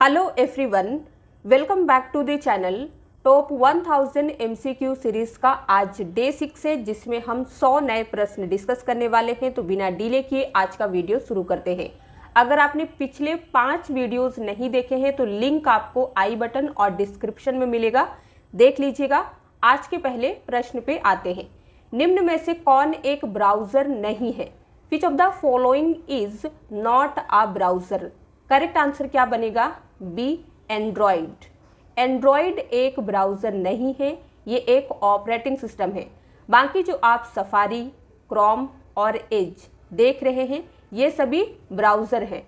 Hello everyone, welcome back to the channel. Top 1000 MCQ series का आज day 6 है, जिसमें हम 100 नए प्रश्न डिस्कस करने वाले हैं। तो बिना डिले किए आज का वीडियो शुरू करते हैं। अगर आपने पिछले 5 वीडियोस नहीं देखे हैं तो लिंक आपको आई बटन और डिस्क्रिप्शन में मिलेगा, देख लीजिएगा। आज के पहले प्रश्न पे आते हैं। निम्न में से कौन एक ब्राउजर नहीं है? Which of the following is not a browser? Correct answer क्या बनेगा? B, Android. एंड्रॉयड एक ब्राउजर नहीं है, ये एक ऑपरेटिंग सिस्टम है। बाकी जो आप सफारी, क्रोम और एज देख रहे हैं, ये सभी ब्राउजर हैं।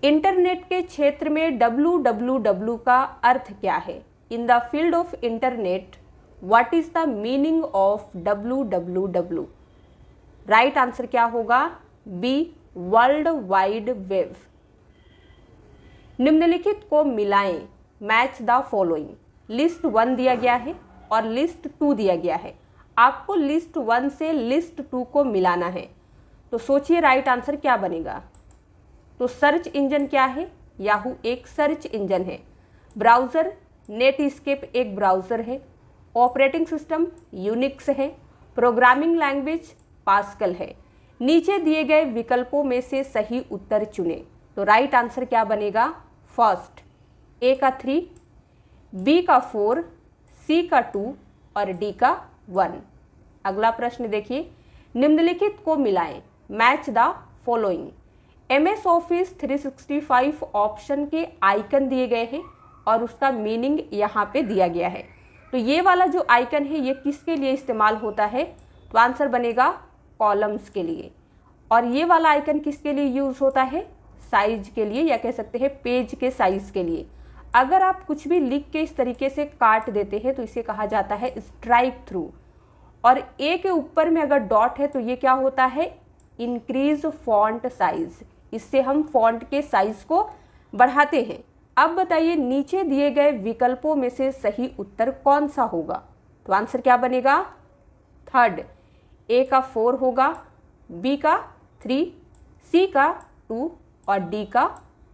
इंटरनेट के क्षेत्र में www का अर्थ क्या है? In the field of internet, what is the meaning of www? Right answer क्या होगा? B, world wide web. निम्नलिखित को मिलाएं, मैच द फॉलोइंग। लिस्ट 1 दिया गया है और लिस्ट 2 दिया गया है। आपको लिस्ट 1 से लिस्ट 2 को मिलाना है। तो सोचिए राइट आंसर क्या बनेगा। तो सर्च इंजन क्या है? याहू एक सर्च इंजन है। ब्राउज़र नेटस्केप एक ब्राउज़र है। ऑपरेटिंग सिस्टम यूनिक्स है। प्रोग्रामिंग लैंग्वेज पास्कल है। नीचे दिए गए विकल्पों में से सही उत्तर चुनें। तो राइट आंसर क्या बनेगा? फर्स्ट, ए का 3, बी का 4, सी का 2 और डी का 1। अगला प्रश्न देखिए। निम्नलिखित को मिलाएं, match the following. MS office 365 option के आइकन दिए गए हैं और उसका मीनिंग यहाँ पे दिया गया है। तो ये वाला जो आइकन है ये किसके लिए इस्तेमाल होता है? तो आंसर बनेगा कॉलम्स के लिए। और ये वाला आइकन किसके लिए यूज होता है? साइज के लिए, या कह सकते हैं पेज के साइज के लिए। अगर आप कुछ भी लिख के इस तरीके से काट देते हैं तो इसे कहा जाता है स्ट्राइक थ्रू। और ए के ऊपर में अगर डॉट है तो ये क्या होता है? Increase font size. इससे हम फॉन्ट के साइज को बढ़ाते हैं। अब बताइए नीचे दिए गए विकल्पों में से सही उत्तर कौन सा होगा? तो आंसर क्या बनेगा? थर्ड, ए का 4 होगा, बी का 3, सी का 2 और डी का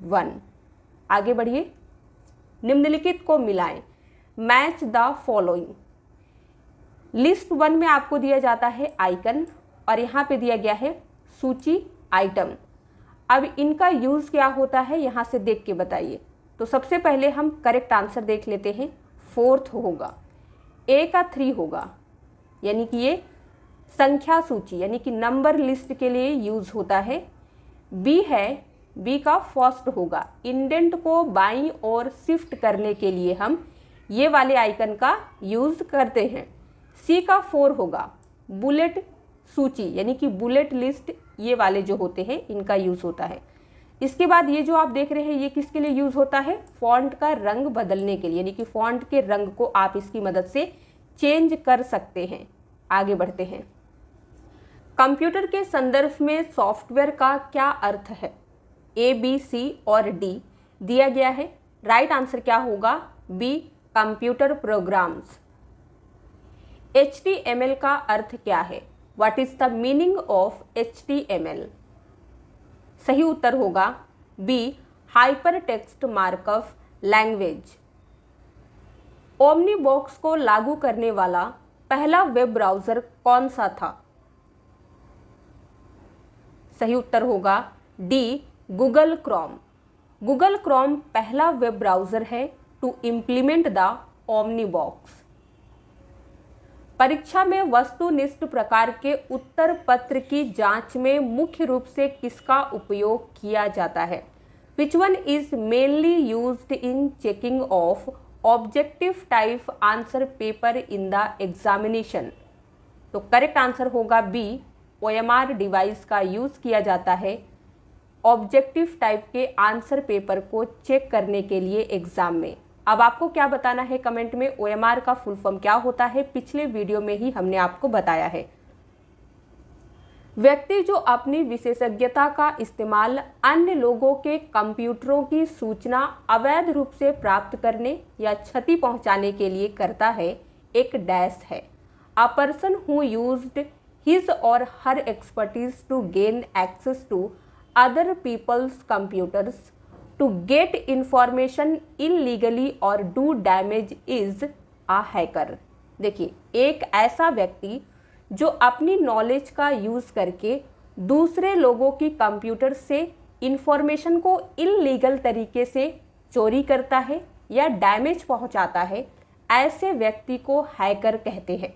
1। आगे बढ़िए। निम्नलिखित को मिलाएं, मैच द फॉलोइंग। लिस्ट 1 में आपको दिया जाता है आइकन और यहाँ पे दिया गया है सूची आइटम। अब इनका यूज़ क्या होता है यहाँ से देख के बताइए। तो सबसे पहले हम करेक्ट आंसर देख लेते हैं। फोर्थ होगा, ए का 3 होगा, यानी कि ये संख्या सूची यानी कि नंबर लिस्ट के लिए यूज होता है। बी है, बी का फर्स्ट होगा। इंडेंट को बाईं ओर शिफ्ट करने के लिए हम ये वाले आइकन का यूज करते हैं। सी का 4 होगा, बुलेट सूची यानी कि बुलेट लिस्ट, ये वाले जो होते हैं इनका यूज होता है। इसके बाद ये जो आप देख रहे हैं ये किसके लिए यूज होता है? फॉन्ट का रंग बदलने के लिए, यानी कि फॉन्ट के रंग को आप इसकी मदद से चेंज कर सकते हैं। आगे बढ़ते हैं। कंप्यूटर के संदर्भ में सॉफ्टवेयर का क्या अर्थ है? ए, बी, सी और डी दिया गया है। राइट आंसर क्या होगा? B, computer programs. HTML का अर्थ क्या है? What is the meaning of HTML? सही उत्तर होगा B, hyper text markup language. Omnibox को लागू करने वाला पहला वेब ब्राउज़र कौन सा था? सही उत्तर होगा D, Google Chrome. Google Chrome पहला वेब ब्राउज़र है टू इम्प्लीमेंट द ओमनीबॉक्स। परीक्षा में वस्तुनिष्ठ प्रकार के उत्तर पत्र की जांच में मुख्य रूप से किसका उपयोग किया जाता है? Which one is mainly used in checking of objective type answer paper in the examination? तो करेक्ट आंसर होगा बी, OMR डिवाइस का यूज़ किया जाता है ऑब्जेक्टिव टाइप के आंसर पेपर को चेक करने के लिए एग्जाम में। अब आपको क्या बताना है कमेंट में? OMR का फुल फॉर्म क्या होता है? पिछले वीडियो में ही हमने आपको बताया है। व्यक्ति जो अपनी विशेषज्ञता का इस्तेमाल अन्य लोगों के कंप्यूटरों की सूचना अवैध रूप से प्राप्त करने या क्षति पहुंचाने के लिए करता है, एक डैश है। A person who used his or her expertise to gain access to other people's computers to get information illegally और do damage is a hacker. देखिए, एक ऐसा व्यक्ति जो अपनी नॉलेज का यूज़ करके दूसरे लोगों की कंप्यूटर से इंफॉर्मेशन को इलीगल तरीके से चोरी करता है या डैमेज पहुंचाता है, ऐसे व्यक्ति को हैकर कहते हैं।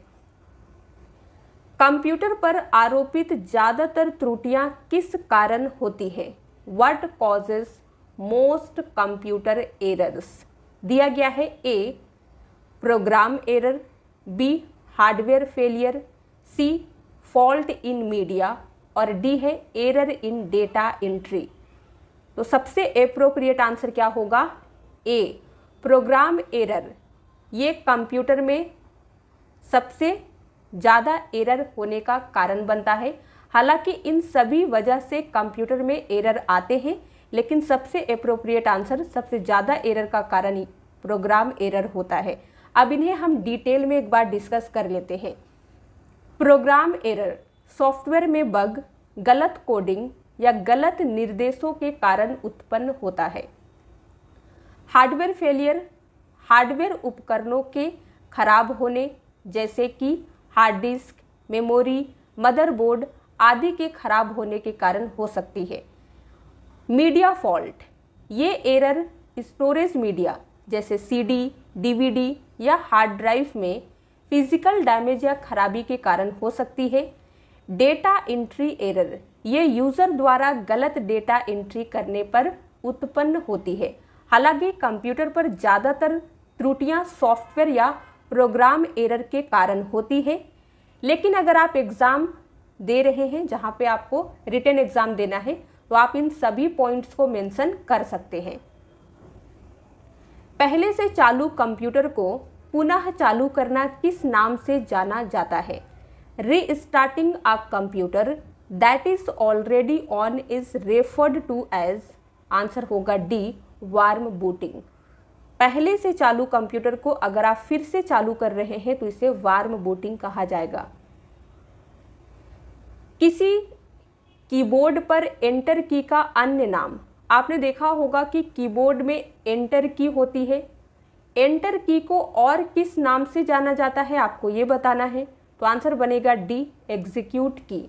कंप्यूटर पर आरोपित ज़्यादातर त्रुटियां किस कारण होती हैं? What causes most computer errors? दिया गया है A program error, B hardware failure, C fault in media और डी है एरर इन डेटा एंट्री। तो सबसे एप्रोप्रिएट आंसर क्या होगा? A program error. ये कंप्यूटर में सबसे ज़्यादा एरर होने का कारण बनता है। हालांकि इन सभी वजह से कंप्यूटर में एरर आते हैं, लेकिन सबसे एप्रोप्रिएट आंसर, सबसे ज़्यादा एरर का कारण प्रोग्राम एरर होता है। अब इन्हें हम डिटेल में एक बार डिस्कस कर लेते हैं। प्रोग्राम एरर सॉफ्टवेयर में बग, गलत कोडिंग या गलत निर्देशों के कारण उत्पन्न होता है। हार्डवेयर फेलियर हार्डवेयर उपकरणों के खराब होने, जैसे कि हार्ड डिस्क, मेमोरी, मदरबोर्ड आदि के खराब होने के कारण हो सकती है। मीडिया फॉल्ट, ये एरर स्टोरेज मीडिया जैसे सीडी, डीवीडी या हार्ड ड्राइव में फिजिकल डैमेज या खराबी के कारण हो सकती है। डेटा एंट्री एरर, ये यूज़र द्वारा गलत डेटा एंट्री करने पर उत्पन्न होती है। हालांकि कंप्यूटर पर ज़्यादातर त्रुटियां सॉफ्टवेयर या प्रोग्राम एरर के कारण होती है, लेकिन अगर आप एग्ज़ाम दे रहे हैं जहां पे आपको रिटन एग्ज़ाम देना है, तो आप इन सभी पॉइंट्स को मेंशन कर सकते हैं। पहले से चालू कंप्यूटर को पुनः चालू करना किस नाम से जाना जाता है? Restarting a computer that is already on is referred to as, answer होगा डी वार्म बूटिंग। पहले से चालू कंप्यूटर को अगर आप फिर से चालू कर रहे हैं तो इसे वार्म बूटिंग कहा जाएगा। किसी कीबोर्ड पर एंटर की का अन्य नाम, आपने देखा होगा कि कीबोर्ड में एंटर की होती है। एंटर की को और किस नाम से जाना जाता है आपको ये बताना है, तो आंसर बनेगा डी एग्जीक्यूट की।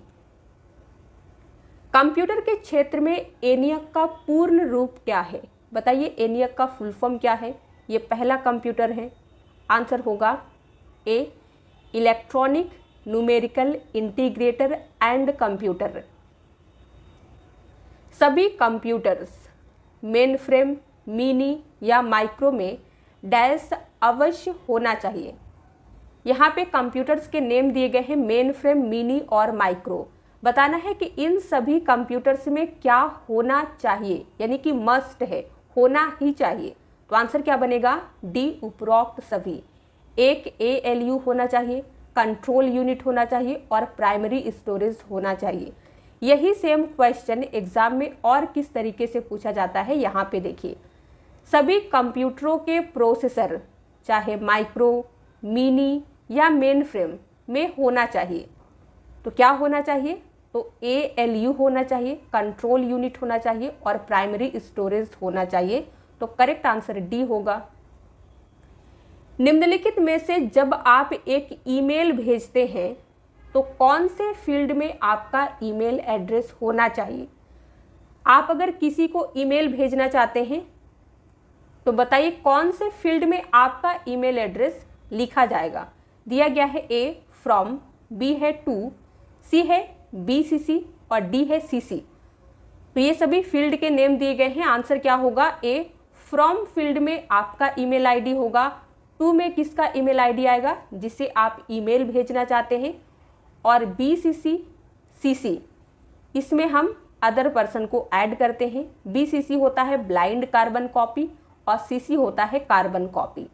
कंप्यूटर के क्षेत्र में एनियक का पूर्ण रूप क्या है? बताइए, एनियक का फुल फॉर्म क्या है? ये पहला कंप्यूटर है, आंसर होगा A electronic numerical integrator and computer. सभी कंप्यूटर्स मेन फ्रेम, मिनी या माइक्रो में डैश अवश्य होना चाहिए। यहाँ पे कंप्यूटर्स के नेम दिए गए हैं मेन फ्रेम, मिनी और माइक्रो। बताना है कि इन सभी कंप्यूटर्स में क्या होना चाहिए, यानी कि मस्ट है, होना ही चाहिए। तो आंसर क्या बनेगा? डी उपरोक्त सभी। एक ALU होना चाहिए, कंट्रोल यूनिट होना चाहिए और प्राइमरी स्टोरेज होना चाहिए। यही सेम क्वेश्चन एग्जाम में और किस तरीके से पूछा जाता है, यहाँ पे देखिए। सभी कंप्यूटरों के प्रोसेसर चाहे माइक्रो, मिनी या मेन फ्रेम में होना चाहिए, तो क्या होना चाहिए? तो ALU होना चाहिए, कंट्रोल यूनिट होना चाहिए और प्राइमरी स्टोरेज होना चाहिए। तो करेक्ट आंसर डी होगा। निम्नलिखित में से जब आप एक ईमेल भेजते हैं तो कौन से फील्ड में आपका ईमेल एड्रेस होना चाहिए? आप अगर किसी को ईमेल भेजना चाहते हैं तो बताइए कौन से फील्ड में आपका ईमेल एड्रेस लिखा जाएगा? दिया गया है ए फ्रॉम, बी है टू, सी है BCC और डी है CC। तो ये सभी फील्ड के नेम दिए गए हैं। आंसर क्या होगा? ए फ्रॉम फील्ड में आपका ईमेल आईडी होगा, टू में किसका ईमेल आईडी आएगा जिसे आप ईमेल भेजना चाहते हैं, और BCC CC इसमें हम अदर पर्सन को ऐड करते हैं। BCC होता है ब्लाइंड कार्बन कॉपी और CC होता है कार्बन कॉपी।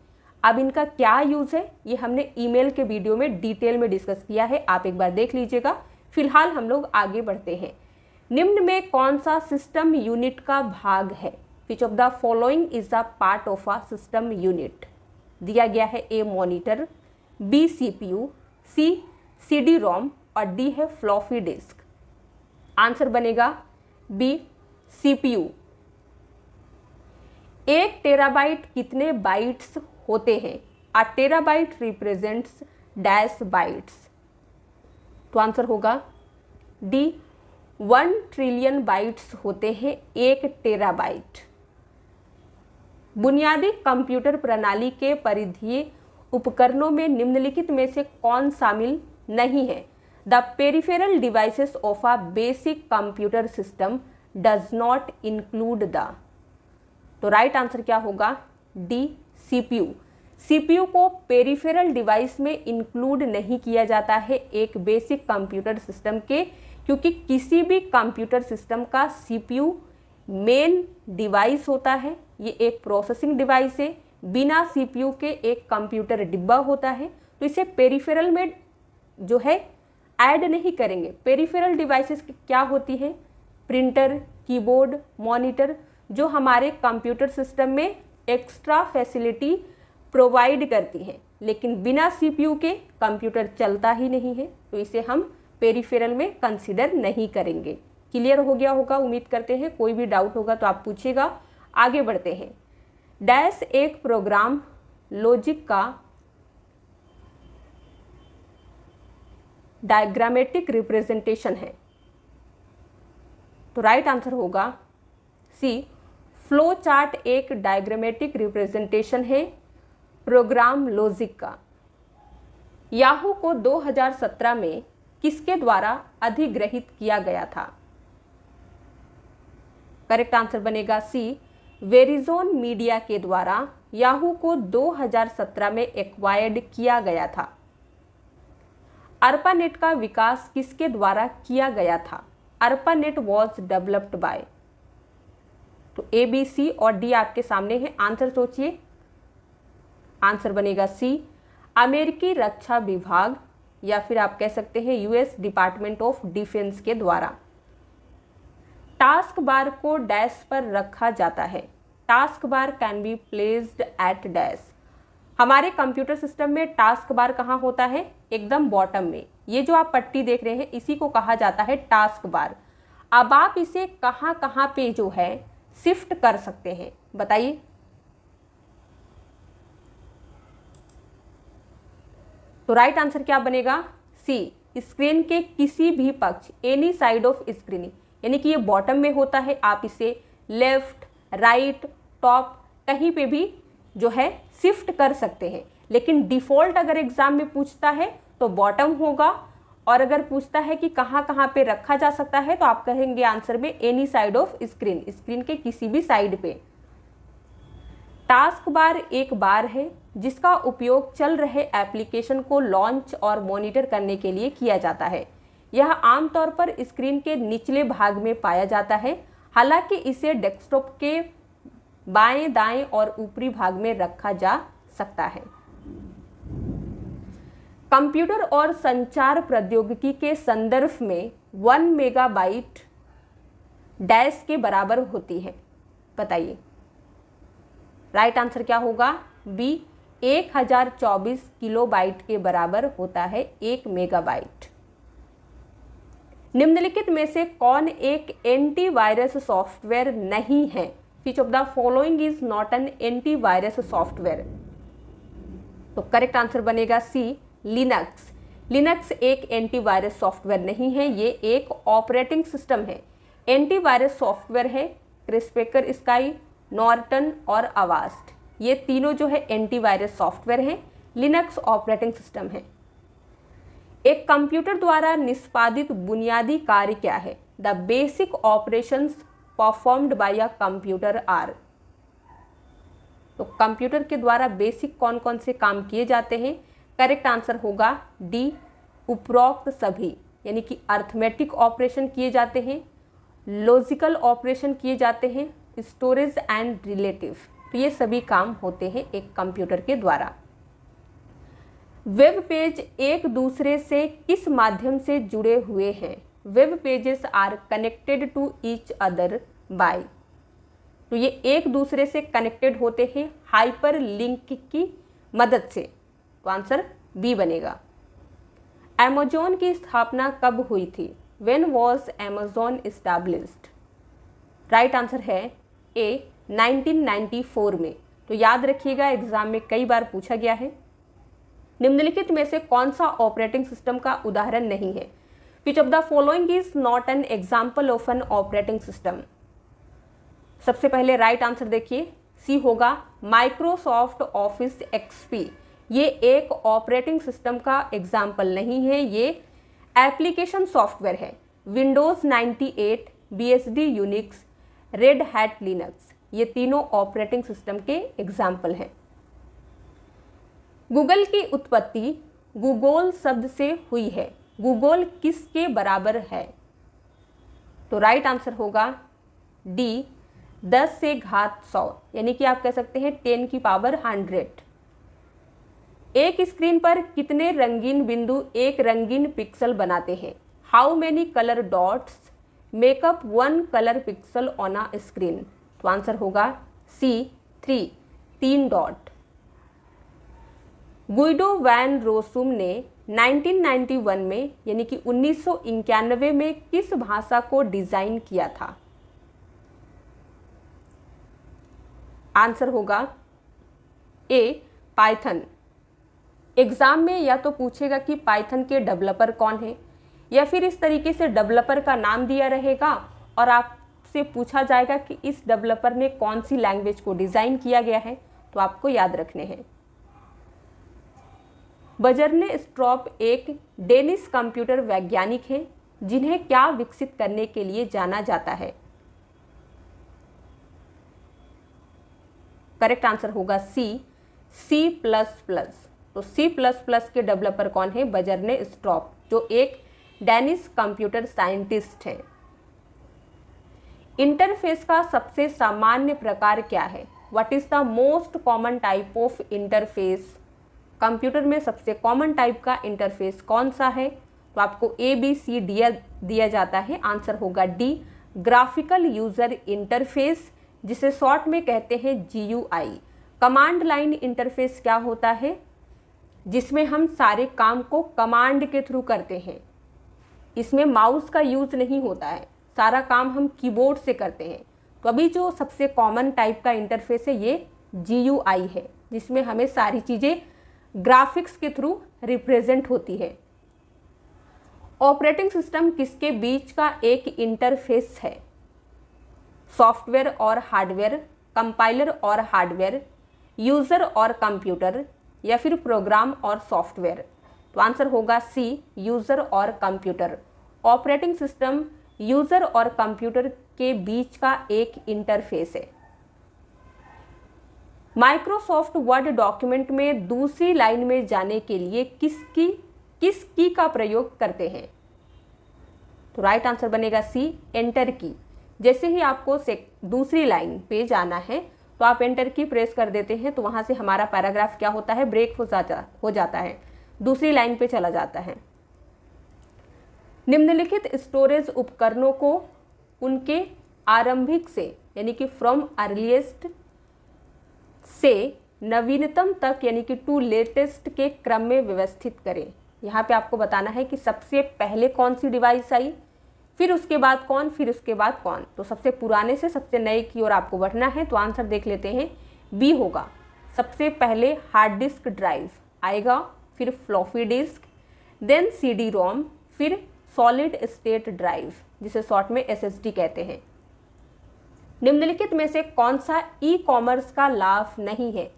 अब इनका क्या यूज़ है ये हमने ईमेल के वीडियो में डिटेल में डिस्कस किया है, आप एक बार देख लीजिएगा। फिलहाल हम लोग आगे बढ़ते हैं। निम्न में कौन सा सिस्टम यूनिट का भाग है? Which of the following is the part of a system unit? दिया गया है A monitor, B CPU, C CD-ROM और डी है फ्लॉपी डिस्क। आंसर बनेगा बी CPU। एक टेराबाइट कितने बाइट्स होते हैं? अ टेराबाइट रिप्रेजेंट्स डैश बाइट्स। तो आंसर होगा डी, 1 ट्रिलियन बाइट्स होते हैं 1 टेराबाइट। बुनियादी कंप्यूटर प्रणाली के परिधीय उपकरणों में निम्नलिखित में से कौन शामिल नहीं है? The peripheral devices of a basic computer system does not include the. तो राइट आंसर क्या होगा? D, CPU. सीपीयू को पेरिफेरल डिवाइस में इंक्लूड नहीं किया जाता है एक बेसिक कंप्यूटर सिस्टम के, क्योंकि किसी भी कंप्यूटर सिस्टम का सीपीयू मेन डिवाइस होता है। ये एक प्रोसेसिंग डिवाइस है, बिना सीपीयू के एक कंप्यूटर डिब्बा होता है, तो इसे पेरिफेरल में जो है ऐड नहीं करेंगे। पेरिफेरल डिवाइसेस क्या होती है? प्रिंटर, कीबोर्ड, मॉनिटर, जो हमारे कंप्यूटर सिस्टम में एक्स्ट्रा फैसिलिटी प्रोवाइड करती हैं, लेकिन बिना सीपीयू के कंप्यूटर चलता ही नहीं है, तो इसे हम पेरिफेरल में कंसीडर नहीं करेंगे। क्लियर हो गया होगा, उम्मीद करते हैं। कोई भी डाउट होगा तो आप पूछिएगा। आगे बढ़ते हैं। डैश एक प्रोग्राम लॉजिक का डायग्रामेटिक रिप्रेजेंटेशन है। तो राइट आंसर होगा सी, फ्लो चार्ट एक डायग्रामेटिक रिप्रेजेंटेशन है प्रोग्राम लॉजिक का। याहू को 2017 में किसके द्वारा अधिग्रहित किया गया था? करेक्ट आंसर बनेगा सी, वेरिजोन मीडिया के द्वारा याहू को 2017 में एक्वायर्ड किया गया था। अर्पानेट का विकास किसके द्वारा किया गया था? ARPANET was developed by. तो ए, बी, सी और डी आपके सामने है, आंसर सोचिए। आंसर बनेगा सी, अमेरिकी रक्षा विभाग, या फिर आप कह सकते हैं यूएस डिपार्टमेंट ऑफ डिफेंस के द्वारा। टास्क बार को डैश पर रखा जाता है। Task bar can be placed at dash. हमारे कंप्यूटर सिस्टम में टास्क बार कहाँ होता है? एकदम बॉटम में। ये जो आप पट्टी देख रहे हैं इसी को कहा जाता है टास्क बार। अब आप इसे कहाँ कहाँ पे जो है शिफ्ट कर सकते हैं, बताइए। तो राइट आंसर क्या बनेगा? सी, स्क्रीन के किसी भी पक्ष, एनी साइड ऑफ स्क्रीन, यानी कि ये बॉटम में होता है, आप इसे लेफ्ट, राइट, टॉप कहीं पे भी जो है शिफ्ट कर सकते हैं। लेकिन डिफ़ॉल्ट अगर एग्जाम में पूछता है तो बॉटम होगा, और अगर पूछता है कि कहाँ कहाँ पे रखा जा सकता है तो आप कहेंगे आंसर में any side of screen, screen के किसी भी साइड पे। टास्क बार एक बार है जिसका उपयोग चल रहे एप्लीकेशन को लॉन्च और मॉनिटर करने के लिए किया जाता है। यह आमतौर पर स्क्रीन के निचले भाग में पाया जाता है, हालांकि इसे डेस्कटॉप के बाएं, दाएं और ऊपरी भाग में रखा जा सकता है। कंप्यूटर और संचार प्रौद्योगिकी के संदर्भ में 1 मेगाबाइट डैश के बराबर होती है, बताइए। राइट आंसर क्या होगा? बी, 1024 किलोबाइट के बराबर होता है 1 मेगाबाइट। निम्नलिखित में से कौन एक एंटीवायरस सॉफ्टवेयर नहीं है? Which of the following is not an antivirus software? तो करेक्ट आंसर बनेगा सी, लिनक्स। लिनक्स एक एंटीवायरस सॉफ्टवेयर नहीं है, ये एक ऑपरेटिंग सिस्टम है। एंटीवायरस सॉफ्टवेयर है क्रिस्पेकर स्काई, नॉर्टन और अवास्ट, ये तीनों जो है एंटीवायरस सॉफ्टवेयर हैं। लिनक्स ऑपरेटिंग सिस्टम है। एक कंप्यूटर द्वारा निष्पादित बुनियादी कार्य क्या है? The basic operations performed by a computer are. तो कंप्यूटर के द्वारा बेसिक कौन कौन से काम किए जाते हैं? करेक्ट आंसर होगा डी, उपरोक्त सभी, यानी कि अर्थमेटिक ऑपरेशन किए जाते हैं, लॉजिकल ऑपरेशन किए जाते हैं, स्टोरेज एंड रिलेटिव, तो ये सभी काम होते हैं एक कंप्यूटर के द्वारा। वेब पेज एक दूसरे से किस माध्यम से जुड़े हुए हैं? Web pages are connected to each other by. तो ये एक दूसरे से कनेक्टेड होते हैं हाइपर लिंक की मदद से, तो आंसर बी बनेगा। अमेज़न की स्थापना कब हुई थी? When was Amazon established? Right answer है ए, 1994 में। तो याद रखिएगा, एग्जाम में कई बार पूछा गया है। निम्नलिखित में से कौन सा ऑपरेटिंग सिस्टम का उदाहरण नहीं है? Which of the following is not an example of an operating system? सबसे पहले राइट आंसर देखिए, सी होगा माइक्रोसॉफ्ट ऑफिस एक्सपी। ये एक ऑपरेटिंग सिस्टम का एग्जाम्पल नहीं है, ये एप्लीकेशन सॉफ्टवेयर है। Windows 98, BSD Unix, red hat Linux, ये तीनों ऑपरेटिंग सिस्टम के एग्जाम्पल हैं। गूगल की उत्पत्ति गूगल शब्द से हुई है। गूगल किसके बराबर है? तो राइट आंसर होगा डी, 10 से घात 100, यानी कि आप कह सकते हैं 10 की पावर 100। एक स्क्रीन पर कितने रंगीन बिंदु एक रंगीन पिक्सल बनाते हैं? How many colour dots makeup 1 colour pixel on a screen? तो आंसर होगा सी, 3 डॉट। गुइडो वैन रोसुम ने 1991 में यानी कि 1991 में किस भाषा को डिजाइन किया था? आंसर होगा ए, पाइथन। एग्जाम में या तो पूछेगा कि पाइथन के डेवलपर कौन है, या फिर इस तरीके से डेवलपर का नाम दिया रहेगा और आपसे पूछा जाएगा कि इस डेवलपर ने कौन सी लैंग्वेज को डिजाइन किया गया है, तो आपको याद रखने हैं। बजर्ने स्ट्रॉप एक डेनिश कंप्यूटर वैज्ञानिक हैं, जिन्हें क्या विकसित करने के लिए जाना जाता है? करेक्ट आंसर होगा सी प्लस प्लस। तो सी प्लस प्लस के डेवलपर कौन है? बजर्ने स्ट्रॉप, जो एक डेनिश कंप्यूटर साइंटिस्ट है। इंटरफेस का सबसे सामान्य प्रकार क्या है? What is the most common type of interface? Computer में सबसे कॉमन टाइप का इंटरफेस कौन सा है? तो आपको ABC दिया जाता है। आंसर होगा डी, ग्राफिकल यूजर इंटरफेस, जिसे शॉर्ट में कहते हैं GUI। कमांड लाइन इंटरफेस क्या होता है? जिसमें हम सारे काम को कमांड के थ्रू करते हैं। इसमें माउस का यूज नहीं होता है, सारा काम हम कीबोर्ड से करते हैं। तो अभी जो सबसे कॉमन टाइप का इंटरफेस है ये GUI है, जिसमें हमें सारी चीज़ें ग्राफिक्स के थ्रू रिप्रेजेंट होती है। ऑपरेटिंग सिस्टम किसके बीच का एक इंटरफेस है? सॉफ्टवेयर और हार्डवेयर, कंपाइलर और हार्डवेयर, यूजर और कंप्यूटर, या फिर प्रोग्राम और सॉफ्टवेयर? तो आंसर होगा सी, यूजर और कंप्यूटर। ऑपरेटिंग सिस्टम यूजर और कंप्यूटर के बीच का एक इंटरफेस है। माइक्रोसॉफ्ट वर्ड डॉक्यूमेंट में दूसरी लाइन में जाने के लिए किस की का प्रयोग करते हैं? तो राइट आंसर बनेगा सी, एंटर की। जैसे ही आपको दूसरी लाइन पे जाना है तो आप एंटर की प्रेस कर देते हैं, तो वहां से हमारा पैराग्राफ क्या होता है? ब्रेक हो जाता है, दूसरी लाइन पे चला जाता है। निम्नलिखित स्टोरेज उपकरणों को उनके आरंभिक से यानी कि फ्रॉम अर्लीस्ट से नवीनतम तक यानी कि टू लेटेस्ट के क्रम में व्यवस्थित करें। यहाँ पे आपको बताना है कि सबसे पहले कौन सी डिवाइस आई, फिर उसके बाद कौन, फिर उसके बाद कौन। तो सबसे पुराने से सबसे नए की ओर आपको बढ़ना है। तो आंसर देख लेते हैं, बी होगा। सबसे पहले हार्ड डिस्क ड्राइव आएगा, फिर फ्लॉपी डिस्क, देन CD-ROM, फिर सॉलिड स्टेट ड्राइव, जिसे शॉर्ट में SSD कहते हैं। निम्नलिखित में से कौन सा ई-कॉमर्स का लाभ नहीं है?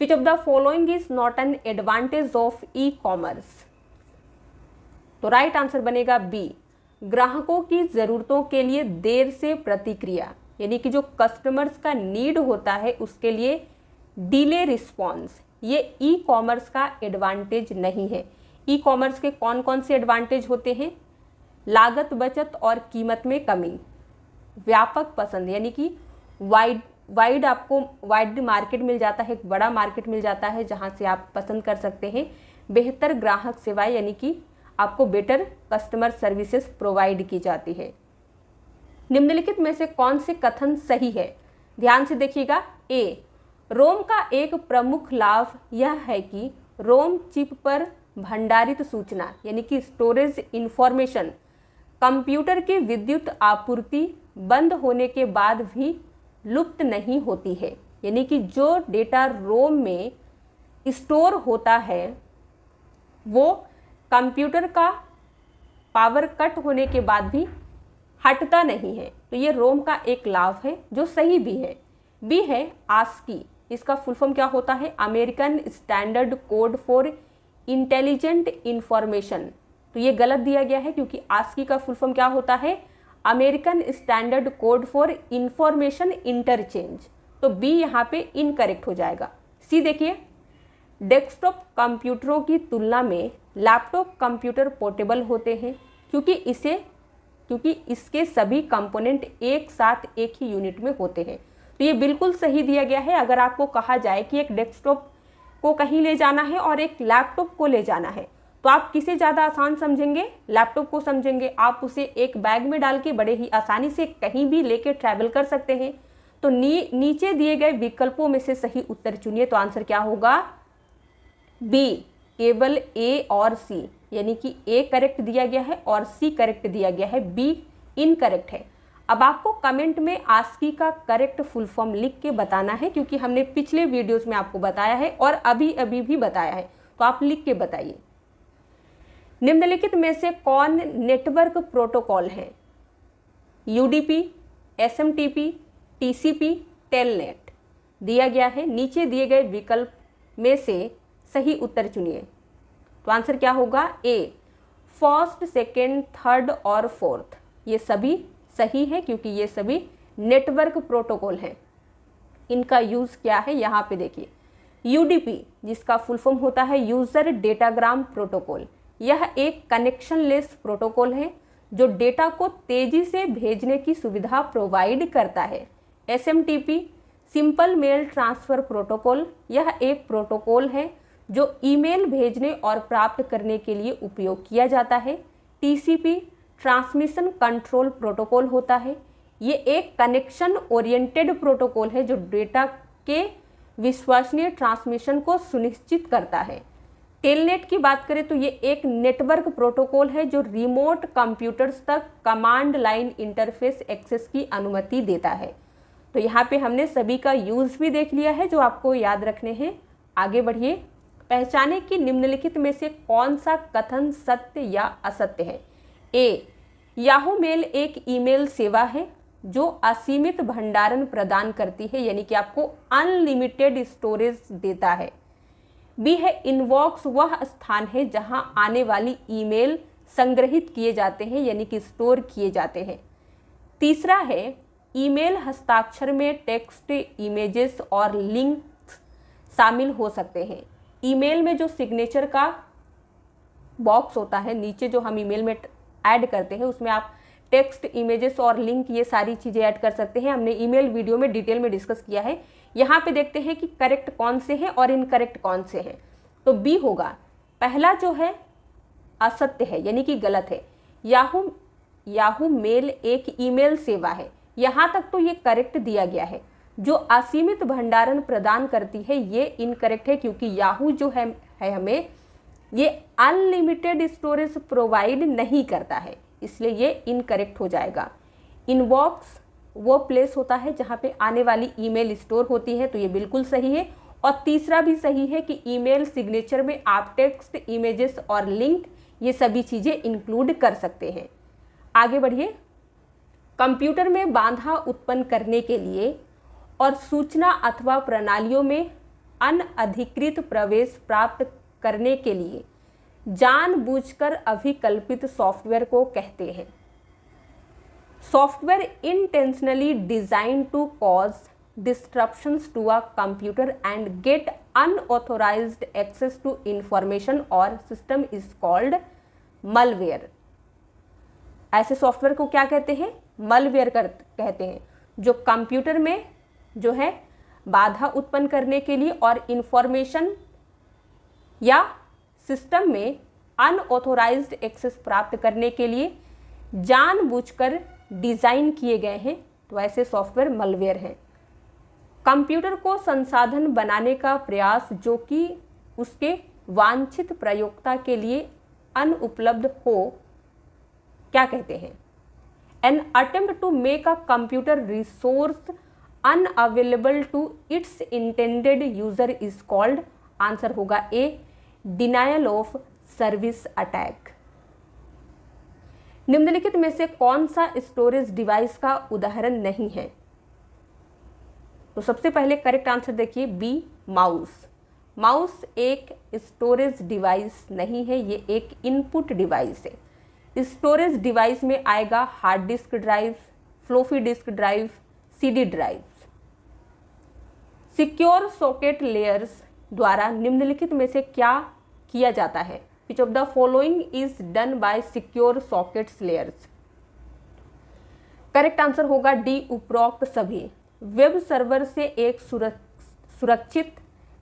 Which of the following is not an advantage of e-commerce? तो राइट आंसर बनेगा बी, ग्राहकों की ज़रूरतों के लिए देर से प्रतिक्रिया, यानी कि जो कस्टमर्स का नीड होता है उसके लिए डिले रिस्पॉन्स, ये ई-कॉमर्स का एडवांटेज नहीं है। ई-कॉमर्स के कौन कौन से एडवांटेज होते हैं? लागत बचत और कीमत में कमी, व्यापक पसंद यानी कि वाइड आपको वाइड मार्केट मिल जाता है, एक बड़ा मार्केट मिल जाता है जहां से आप पसंद कर सकते हैं। बेहतर ग्राहक सेवाएं यानी कि आपको बेटर कस्टमर सर्विसेज प्रोवाइड की जाती है। निम्नलिखित में से कौन से कथन सही है? ध्यान से देखिएगा। ए, रोम का एक प्रमुख लाभ यह है कि रोम चिप पर भंडारित सूचना यानी कि स्टोरेज इंफॉर्मेशन कंप्यूटर की विद्युत आपूर्ति बंद होने के बाद भी लुप्त नहीं होती है, यानी कि जो डेटा रोम में स्टोर होता है वो कंप्यूटर का पावर कट होने के बाद भी हटता नहीं है। तो ये रोम का एक लाभ है जो सही भी है। बी है आस्की, इसका फुल फॉर्म क्या होता है? American standard code for intelligent information. तो ये गलत दिया गया है क्योंकि आस्की का फुल फॉर्म क्या होता है? American standard code for information interchange. तो बी यहाँ पे इनकरेक्ट हो जाएगा। सी देखिए, डेस्कटॉप कंप्यूटरों की तुलना में लैपटॉप कंप्यूटर पोर्टेबल होते हैं क्योंकि इसके सभी कंपोनेंट एक साथ एक ही यूनिट में होते हैं। तो ये बिल्कुल सही दिया गया है। अगर आपको कहा जाए कि एक डेस्कटॉप को कहीं ले जाना है और एक लैपटॉप को ले जाना है तो आप किसे ज़्यादा आसान समझेंगे? लैपटॉप को समझेंगे। आप उसे एक बैग में डाल के बड़े ही आसानी से कहीं भी लेके ट्रैवल कर सकते हैं। तो नीचे दिए गए विकल्पों में से सही उत्तर चुनिए। तो आंसर क्या होगा? बी, केवल ए और सी, यानी कि ए करेक्ट दिया गया है और सी करेक्ट दिया गया है, बी इनकरेक्ट है। अब आपको कमेंट में आस्की का करेक्ट फुल फॉर्म लिख के बताना है क्योंकि हमने पिछले वीडियोस में आपको बताया है और अभी भी बताया है। तो आप लिख के बताइए, निम्नलिखित में से कौन नेटवर्क प्रोटोकॉल है? यूडीपी, एसएमटीपी, टीसीपी, टेलनेट दिया गया है। नीचे दिए गए विकल्प में से सही उत्तर चुनिए। तो आंसर क्या होगा? ए, फर्स्ट, सेकेंड, थर्ड और फोर्थ। ये सभी सही है क्योंकि ये सभी नेटवर्क प्रोटोकॉल हैं। इनका यूज़ क्या है यहाँ पे देखिए। यूडीपी, जिसका फुल फॉर्म होता है यूज़र डेटाग्राम प्रोटोकॉल, यह एक कनेक्शनलेस प्रोटोकॉल है जो डेटा को तेजी से भेजने की सुविधा प्रोवाइड करता है। SMTP, simple mail transfer protocol, यह एक प्रोटोकॉल है जो ईमेल भेजने और प्राप्त करने के लिए उपयोग किया जाता है। टीसीपी, ट्रांसमिशन कंट्रोल प्रोटोकॉल होता है। ये एक कनेक्शन ओरिएंटेड प्रोटोकॉल है जो डेटा के विश्वसनीय ट्रांसमिशन को सुनिश्चित करता है। टेलनेट की बात करें तो ये एक नेटवर्क प्रोटोकॉल है जो रिमोट कंप्यूटर्स तक कमांड लाइन इंटरफेस एक्सेस की अनुमति देता है। तो यहाँ पे हमने सभी का यूज़ भी देख लिया है जो आपको याद रखने हैं। आगे बढ़िए। पहचाने कि निम्नलिखित में से कौन सा कथन सत्य या असत्य है? ए, याहू मेल एक ईमेल सेवा है जो असीमित भंडारण प्रदान करती है, यानी कि आपको अनलिमिटेड स्टोरेज देता है। बी है, इनबॉक्स वह स्थान है जहां आने वाली ईमेल संग्रहित किए जाते हैं, यानी कि स्टोर किए जाते हैं। तीसरा है, ईमेल हस्ताक्षर में टेक्स्ट, इमेजेस और लिंक्स शामिल हो सकते हैं। ईमेल में जो सिग्नेचर का बॉक्स होता है, नीचे जो हम ईमेल में ऐड करते हैं, उसमें आप टेक्स्ट, इमेजेस और लिंक ये सारी चीज़ें ऐड कर सकते हैं। हमने ईमेल वीडियो में डिटेल में डिस्कस किया है। यहाँ पे देखते हैं कि करेक्ट कौन से हैं और इनकरेक्ट कौन से हैं। तो बी होगा। पहला जो है असत्य है, यानी कि गलत है। याहू मेल एक ईमेल सेवा है, यहाँ तक तो ये करेक्ट दिया गया है। जो असीमित भंडारण प्रदान करती है ये इनकरेक्ट है क्योंकि याहू जो है हमें ये अनलिमिटेड स्टोरेज प्रोवाइड नहीं करता है, इसलिए ये इनकरेक्ट हो जाएगा। इनबॉक्स वो प्लेस होता है जहाँ पे आने वाली ईमेल स्टोर होती है, तो ये बिल्कुल सही है। और तीसरा भी सही है कि ईमेल सिग्नेचर में आप टेक्स्ट, इमेजेस और लिंक ये सभी चीज़ें इंक्लूड कर सकते हैं। आगे बढ़िए। कंप्यूटर में बाधा उत्पन्न करने के लिए और सूचना अथवा प्रणालियों में अनअधिकृत प्रवेश प्राप्त करने के लिए जानबूझकर अभिकल्पित सॉफ्टवेयर को कहते हैं। Software intentionally designed to cause disruptions to a computer and get unauthorized access to information और सिस्टम इज कॉल्ड मलवेयर। ऐसे सॉफ्टवेयर को क्या कहते हैं? मलवेयर कहते हैं, जो कंप्यूटर में जो है बाधा उत्पन्न करने के लिए और इंफॉर्मेशन या सिस्टम में अनऑथोराइज्ड एक्सेस प्राप्त करने के लिए जानबूझकर डिज़ाइन किए गए हैं, तो ऐसे सॉफ्टवेयर मलवेयर हैं। कंप्यूटर को संसाधन बनाने का प्रयास जो कि उसके वांछित प्रयोक्ता के लिए अनुपलब्ध हो क्या कहते हैं? An attempt to make a computer resource unavailable to its intended user is called, answer होगा A, denial of service attack. निम्नलिखित में से कौन सा स्टोरेज डिवाइस का उदाहरण नहीं है? तो सबसे पहले करेक्ट आंसर देखिए बी, माउस। माउस एक स्टोरेज डिवाइस नहीं है, ये एक इनपुट डिवाइस है। स्टोरेज डिवाइस में आएगा hard disk drive, floppy disk drive, CD drive. Secure socket layers द्वारा निम्नलिखित में से क्या किया जाता है? Which of the following is done by secure sockets layers? Correct answer होगा डी, उपरोक्त सभी। वेब सर्वर से एक सुरक्षित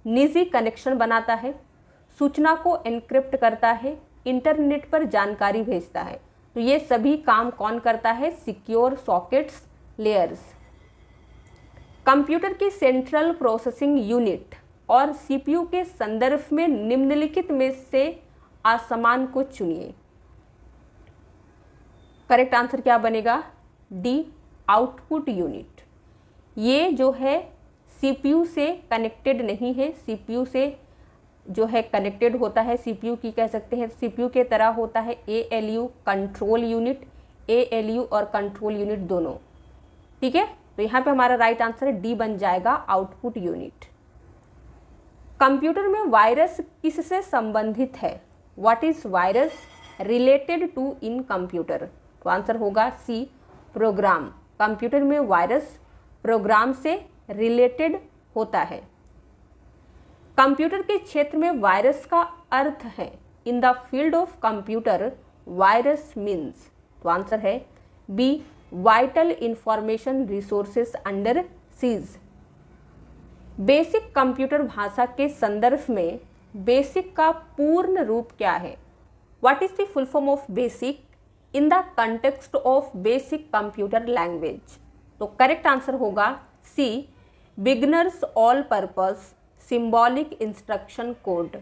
निजी कनेक्शन बनाता है, सूचना को एन्क्रिप्ट करता है, इंटरनेट पर जानकारी भेजता है। तो ये सभी काम कौन करता है? Secure sockets layers. कंप्यूटर की सेंट्रल प्रोसेसिंग यूनिट और सीपीयू के संदर्भ में निम्नलिखित में से असमान को चुनिए। करेक्ट आंसर क्या बनेगा? D, output unit. ये जो है सीपीयू से कनेक्टेड नहीं है, सीपीयू से जो है कनेक्टेड होता है, सीपीयू की कह सकते हैं, सीपीयू के तरह होता है एएलयू कंट्रोल यूनिट, एएलयू और कंट्रोल यूनिट दोनों। ठीक है, तो यहाँ पे हमारा राइट आंसर डी बन जाएगा, आउटपुट यूनिट। कंप्यूटर में वायरस किससे संबंधित है? What is virus related to in computer? तो आंसर होगा सी, प्रोग्राम। कंप्यूटर में वायरस प्रोग्राम से रिलेटेड होता है। कंप्यूटर के क्षेत्र में वायरस का अर्थ है in the field of computer virus means, तो आंसर है B, vital information resources under siege. Basic computer भाषा के संदर्भ में बेसिक का पूर्ण रूप क्या है? What is the full form of basic in the context of basic computer language? तो करेक्ट आंसर होगा C, beginners all purpose symbolic instruction code.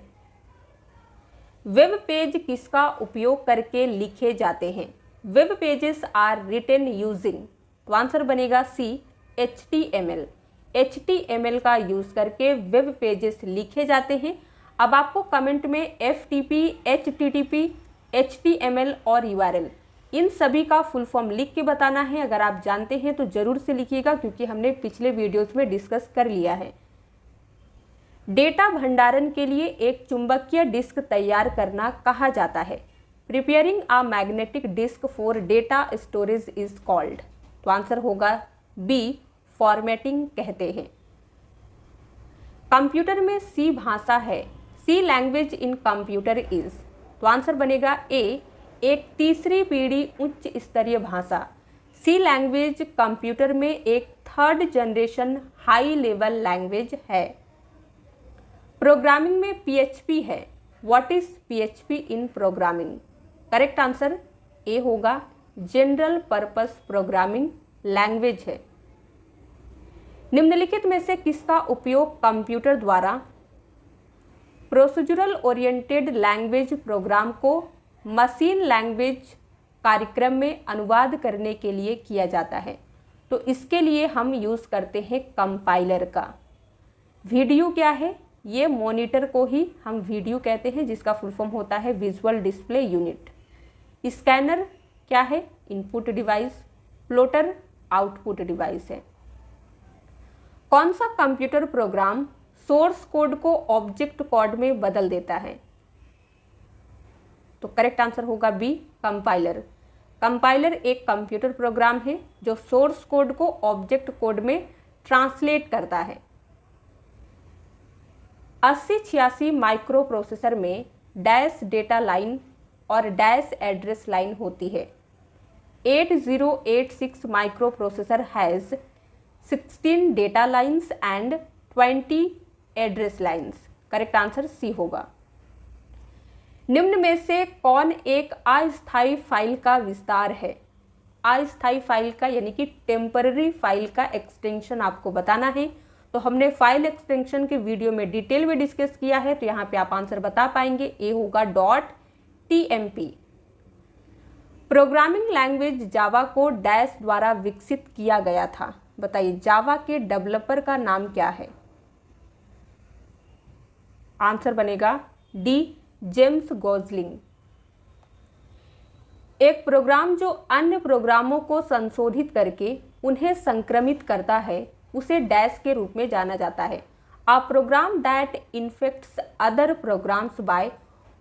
Web page किसका उपयोग करके लिखे जाते हैं? Web pages are written using, तो आंसर बनेगा सी, HTML। HTML का यूज़ करके वेब पेजेस लिखे जाते हैं। अब आपको कमेंट में FTP, HTTP, HTML और URL इन सभी का फुल फॉर्म लिख के बताना है। अगर आप जानते हैं तो ज़रूर से लिखिएगा, क्योंकि हमने पिछले वीडियोस में डिस्कस कर लिया है। डेटा भंडारण के लिए एक चुंबकीय डिस्क तैयार करना कहा जाता है? Preparing a magnetic disk for data storage is called, तो आंसर होगा बी, फॉर्मेटिंग कहते हैं। कंप्यूटर में सी भाषा है, सी लैंग्वेज इन कंप्यूटर इज, तो आंसर बनेगा ए, एक तीसरी पीढ़ी उच्च स्तरीय भाषा। सी लैंग्वेज कंप्यूटर में एक third generation high level language है। प्रोग्रामिंग में PHP है, what is PHP in programming? Correct answer A होगा, जनरल पर्पस प्रोग्रामिंग लैंग्वेज है। निम्नलिखित में से किसका उपयोग कंप्यूटर द्वारा प्रोसीजरल ओरिएंटेड लैंग्वेज प्रोग्राम को मशीन लैंग्वेज कार्यक्रम में अनुवाद करने के लिए किया जाता है? तो इसके लिए हम यूज़ करते हैं कंपाइलर का। वीडियो क्या है? ये मॉनिटर को ही हम वीडियो कहते हैं, जिसका फुल फॉर्म होता है विजुअल डिस्प्ले यूनिट। स्कैनर क्या है? Input device. Plotter output device है। कौन सा कंप्यूटर प्रोग्राम सोर्स कोड को ऑब्जेक्ट कोड में बदल देता है? तो करेक्ट आंसर होगा बी, कंपाइलर। कंपाइलर एक कंप्यूटर प्रोग्राम है जो सोर्स कोड को ऑब्जेक्ट कोड में ट्रांसलेट करता है। 8086 माइक्रो प्रोसेसर में डैश डेटा लाइन और डैश एड्रेस लाइन होती है। 8086 micro processor has 16 data lines and 20 address lines. Correct answer C होगा। निम्न में से कौन एक अस्थायी फाइल का विस्तार है? अस्थायी फाइल का यानी कि टेम्पररी फाइल का एक्सटेंशन आपको बताना है। तो हमने फाइल एक्सटेंशन के वीडियो में डिटेल में डिस्कस किया है, तो यहाँ पे आप आंसर बता पाएंगे। ए होगा .tmp। प्रोग्रामिंग लैंग्वेज जावा को डैश द्वारा विकसित किया गया था। बताइए जावा के डेवलपर का नाम क्या है? आंसर बनेगा डी, जेम्स गोजलिंग। एक प्रोग्राम जो अन्य प्रोग्रामों को संशोधित करके उन्हें संक्रमित करता है उसे डैश के रूप में जाना जाता है। A program that infects other programs by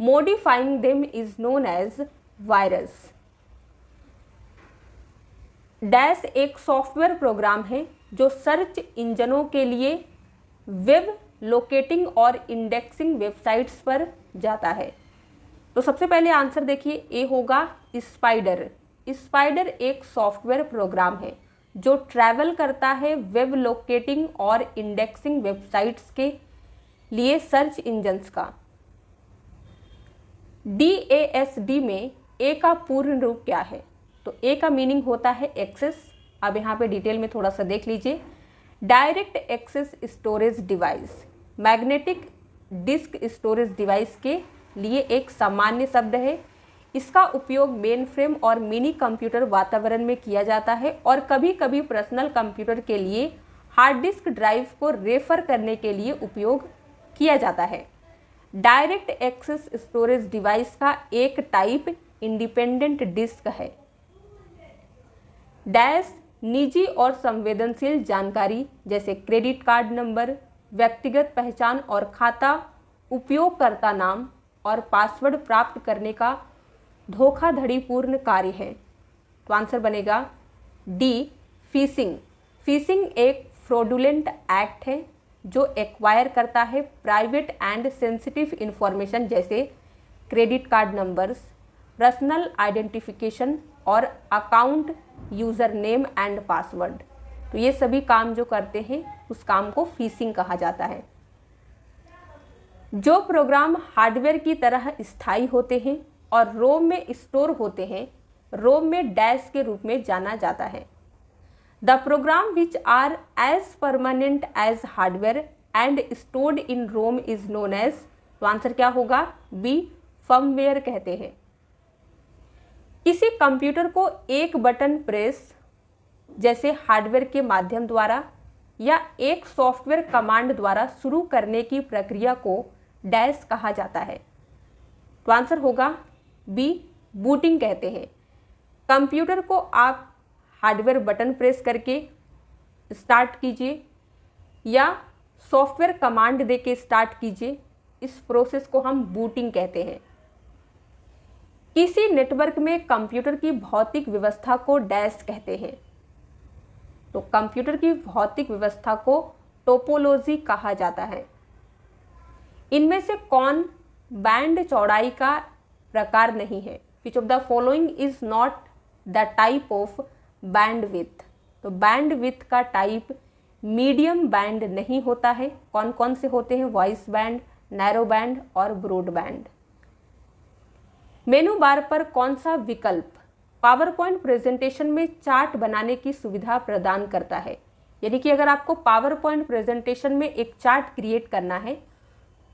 modifying them is known as virus. Dash एक सॉफ्टवेयर प्रोग्राम है जो सर्च इंजनों के लिए वेब लोकेटिंग और इंडेक्सिंग वेबसाइट्स पर जाता है। तो सबसे पहले आंसर देखिए, ए होगा स्पाइडर। स्पाइडर एक सॉफ्टवेयर प्रोग्राम है जो ट्रैवल करता है वेब लोकेटिंग और इंडेक्सिंग वेबसाइट्स के लिए सर्च इंजन्स का। DASD में ए का पूर्ण रूप क्या है? तो ए का मीनिंग होता है एक्सेस। अब यहाँ पे डिटेल में थोड़ा सा देख लीजिए। Direct access storage device magnetic disk storage device के लिए एक सामान्य शब्द है। इसका उपयोग मेन फ्रेम और मिनी कंप्यूटर वातावरण में किया जाता है और कभी कभी पर्सनल कंप्यूटर के लिए हार्ड डिस्क ड्राइव को रेफर करने के लिए उपयोग किया जाता है। डायरेक्ट एक्सेस स्टोरेज डिवाइस का एक टाइप इंडिपेंडेंट डिस्क है। डैश निजी और संवेदनशील जानकारी जैसे क्रेडिट कार्ड नंबर, व्यक्तिगत पहचान और खाता, उपयोगकर्ता नाम और पासवर्ड प्राप्त करने का धोखाधड़ीपूर्ण कार्य है। तो आंसर बनेगा डी, फिशिंग। फिशिंग एक फ्रॉडुलेंट एक्ट है जो एक्वायर करता है प्राइवेट एंड सेंसिटिव इंफॉर्मेशन जैसे credit card numbers, personal identification और account user name and password. तो ये सभी काम जो करते हैं उस काम को फिशिंग कहा जाता है। जो प्रोग्राम हार्डवेयर की तरह स्थायी होते हैं और रोम में स्टोर होते हैं, रोम में डैश के रूप में जाना जाता है। The program which are as permanent as hardware and stored in ROM is known as. तो आंसर क्या होगा? बी, फर्मवेयर कहते हैं। किसी कंप्यूटर को एक बटन प्रेस जैसे हार्डवेयर के माध्यम द्वारा या एक सॉफ्टवेयर कमांड द्वारा शुरू करने की प्रक्रिया को डैश कहा जाता है। तो आंसर होगा बी, बूटिंग कहते हैं। कंप्यूटर को आप हार्डवेयर बटन प्रेस करके स्टार्ट कीजिए या सॉफ्टवेयर कमांड देके स्टार्ट कीजिए, इस प्रोसेस को हम बूटिंग कहते हैं। किसी नेटवर्क में कंप्यूटर की भौतिक व्यवस्था को डैश कहते हैं। तो कंप्यूटर की भौतिक व्यवस्था को टोपोलॉजी कहा जाता है। इनमें से कौन बैंड चौड़ाई का प्रकार नहीं है? Which of the following is not the type of bandwidth. तो बैंडविड्थ का टाइप मीडियम बैंड नहीं होता है। कौन कौन से होते हैं? वॉइस बैंड, नैरो बैंड और ब्रॉड बैंड। मेनू बार पर कौन सा विकल्प पावर पॉइंट प्रेजेंटेशन में चार्ट बनाने की सुविधा प्रदान करता है? यानी कि अगर आपको पावर पॉइंट प्रेजेंटेशन में एक चार्ट क्रिएट करना है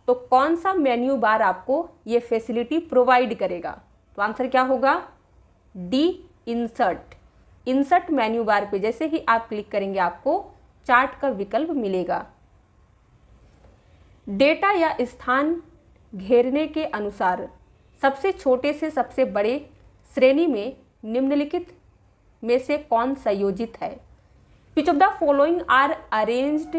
तो कौन सा मेन्यू बार आपको ये फैसिलिटी प्रोवाइड करेगा? तो आंसर क्या होगा? D, insert. Insert menu bar पे जैसे ही आप क्लिक करेंगे आपको चार्ट का विकल्प मिलेगा। डेटा या स्थान घेरने के अनुसार सबसे छोटे से सबसे बड़े श्रेणी में निम्नलिखित में से कौन संयोजित है? Which of the following are arranged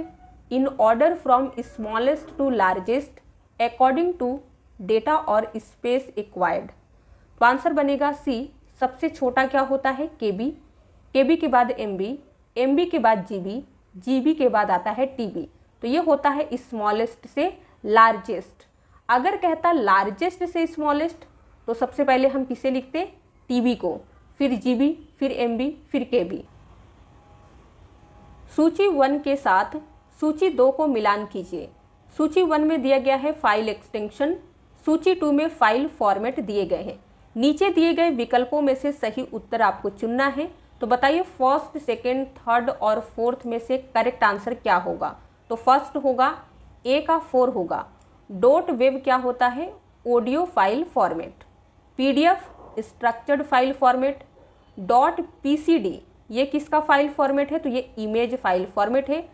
in order from smallest to largest according to data और स्पेस एक्वायर्ड। तो आंसर बनेगा सी, सबसे छोटा क्या होता है? केबी, केबी के बाद एमबी, एमबी के बाद जीबी, जीबी के बाद आता है टीबी। तो ये होता है स्मॉलेस्ट से लार्जेस्ट। अगर कहता लार्जेस्ट से स्मॉलेस्ट तो सबसे पहले हम किसे लिखते? टीबी को, फिर जीबी, फिर एमबी, फिर केबी। सूची 1 के साथ सूची 2 को मिलान कीजिए। सूची 1 में दिया गया है फाइल एक्सटेंशन, सूची 2 में फाइल फॉर्मेट दिए गए हैं। नीचे दिए गए विकल्पों में से सही उत्तर आपको चुनना है। तो बताइए फर्स्ट, सेकेंड, थर्ड और फोर्थ में से करेक्ट आंसर क्या होगा? तो फर्स्ट होगा ए का 4 होगा। डॉट वेब क्या होता है? Audio file format. PDF structured file format. Dot PCD ये किसका फाइल फॉर्मेट है, तो ये इमेज फाइल फॉर्मेट है।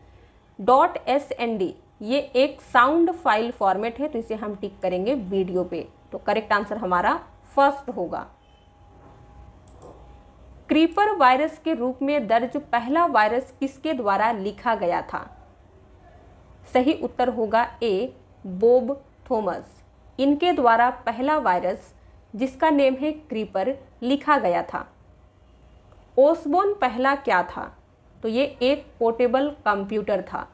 .snd ये एक साउंड फाइल फॉर्मेट है, तो इसे हम टिक करेंगे वीडियो पे। तो करेक्ट आंसर हमारा फर्स्ट होगा। क्रीपर वायरस के रूप में दर्ज पहला वायरस किसके द्वारा लिखा गया था? सही उत्तर होगा ए, बॉब थॉमस। इनके द्वारा पहला वायरस जिसका नेम है क्रीपर लिखा गया था। ओसबोर्न पहला क्या था? तो ये एक पोर्टेबल कंप्यूटर था।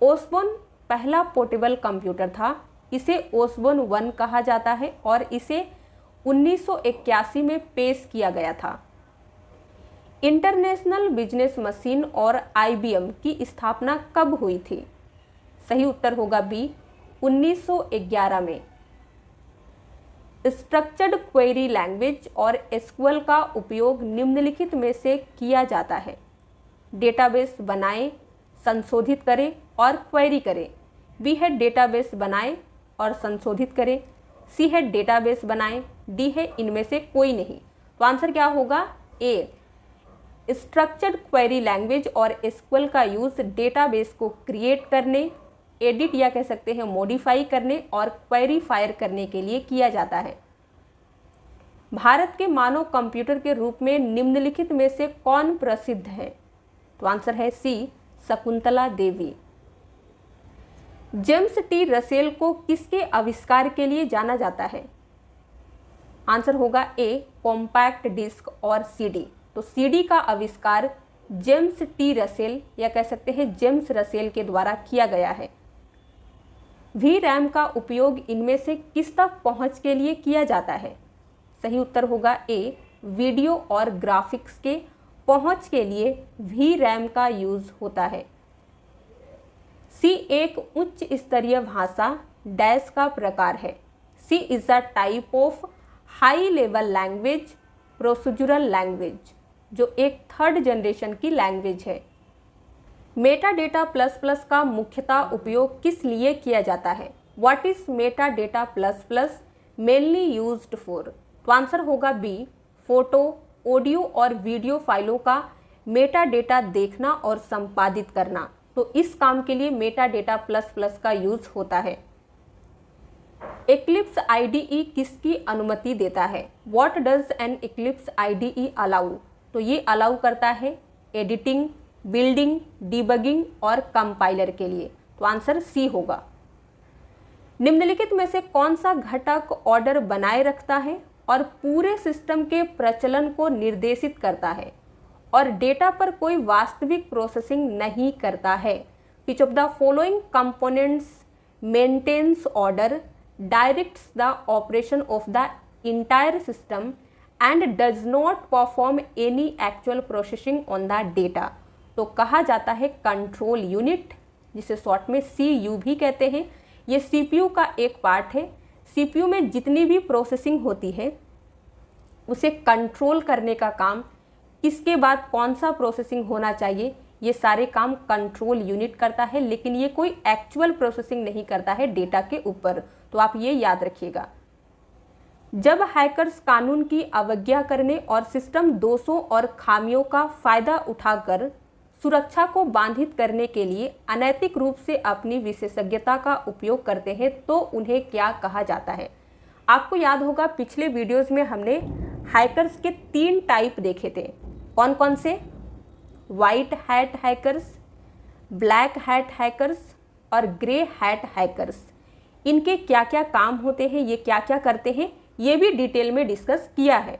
ओसबोर्न पहला पोर्टेबल कंप्यूटर था। इसे ओसबोर्न 1 कहा जाता है और इसे 1981 में पेश किया गया था। इंटरनेशनल बिजनेस मशीन और IBM की स्थापना कब हुई थी? सही उत्तर होगा बी, 1911 में। स्ट्रक्चर्ड क्वेरी लैंग्वेज और SQL का उपयोग निम्नलिखित में से किया जाता है। डेटाबेस बनाएं, संशोधित करें और क्वेरी करें। बी है डेटाबेस बनाएं और संशोधित करें, सी है डेटाबेस बनाएं, डी है इनमें से कोई नहीं। तो आंसर क्या होगा? ए, स्ट्रक्चर्ड क्वेरी लैंग्वेज और SQL का यूज़ डेटाबेस को क्रिएट करने, एडिट या कह सकते हैं मॉडिफाई करने और क्वेरी फायर करने के लिए किया जाता है। भारत के मानव कंप्यूटर के रूप में निम्नलिखित में से कौन प्रसिद्ध है? तो आंसर है सी, Shakuntala Devi. James T Russell को किसके आविष्कार के लिए जाना जाता है? आंसर होगा ए, कॉम्पैक्ट डिस्क और CD। तो CD का आविष्कार जेम्स टी रसेल या कह सकते हैं जेम्स रसेल के द्वारा किया गया है। VRAM का उपयोग इनमें से किस तक पहुंच के लिए किया जाता है? सही उत्तर होगा ए, वीडियो और ग्राफिक्स के पहुंच के लिए VRAM का यूज होता है। सी एक उच्च स्तरीय भाषा डैश का प्रकार है। C is a type of high level language, procedural language, जो एक थर्ड जनरेशन की लैंग्वेज है। मेटाडेटा प्लस प्लस का मुख्यतः उपयोग किस लिए किया जाता है? What is metadata plus plus mainly used for? तो आंसर होगा बी, फोटो, ऑडियो और वीडियो फाइलों का मेटाडेटा देखना और संपादित करना। तो इस काम के लिए मेटाडेटा प्लस प्लस का यूज होता है। एक्लिप्स IDE किसकी अनुमति देता है? What does N eclipse IDE allow? तो ये अलाउ करता है एडिटिंग, बिल्डिंग, डिबगिंग और कंपाइलर के लिए। तो आंसर सी होगा। निम्नलिखित में से कौन सा घटक ऑर्डर बनाए रखता है और पूरे सिस्टम के प्रचलन को निर्देशित करता है और डेटा पर कोई वास्तविक प्रोसेसिंग नहीं करता है? Which of the following components maintains order, directs the operation of the entire system and does not perform any actual processing on the data? तो कहा जाता है कंट्रोल यूनिट, जिसे शॉर्ट में CU भी कहते हैं। ये CPU का एक पार्ट है। CPU में जितनी भी प्रोसेसिंग होती है उसे कंट्रोल करने का काम, इसके बाद कौन सा प्रोसेसिंग होना चाहिए, ये सारे काम कंट्रोल यूनिट करता है, लेकिन ये कोई एक्चुअल प्रोसेसिंग नहीं करता है डेटा के ऊपर। तो आप ये याद रखिएगा। जब हैकर्स कानून की अवज्ञा करने और सिस्टम दोषों और खामियों का फायदा उठाकर सुरक्षा को बाधित करने के लिए अनैतिक रूप से अपनी विशेषज्ञता का उपयोग करते हैं, तो उन्हें क्या कहा जाता है? आपको याद होगा पिछले वीडियोस में हमने हैकर्स के 3 टाइप देखे थे। कौन कौन से? White hat hackers, black hat hackers और ग्रे हैट हैकर्स। इनके क्या क्या काम होते हैं, ये क्या क्या करते हैं, ये भी डिटेल में डिस्कस किया है।